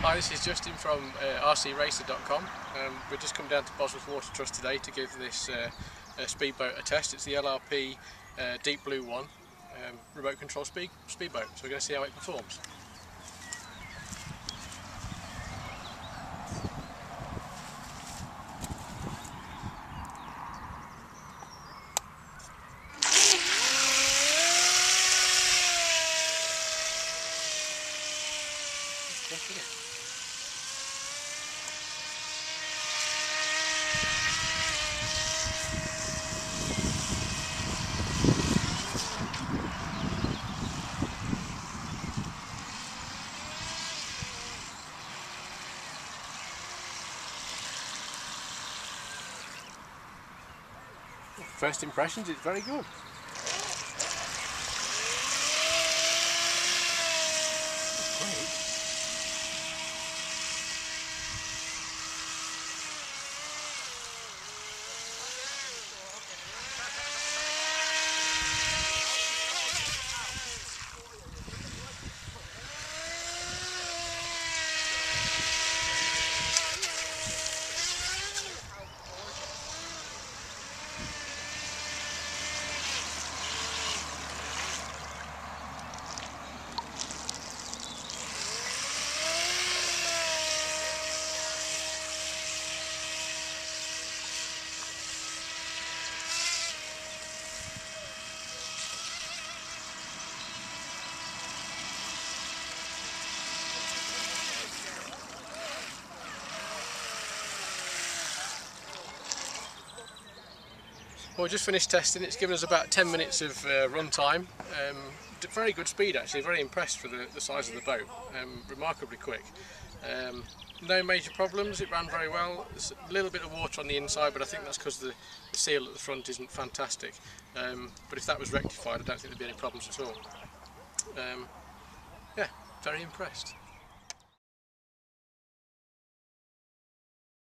Hi, this is Justin from rcracer.com. We've just come down to Bosworth Water Trust today to give this speedboat a test. It's the LRP Deep Blue One remote control speedboat. So we're going to see how it performs. First impressions, it's very good. Great. Well, we just finished testing. It's given us about 10 minutes of run time. Very good speed actually, very impressed for the size of the boat, remarkably quick. No major problems, it ran very well. There's a little bit of water on the inside, but I think that's because the seal at the front isn't fantastic. But if that was rectified, I don't think there'd be any problems at all. Yeah, very impressed.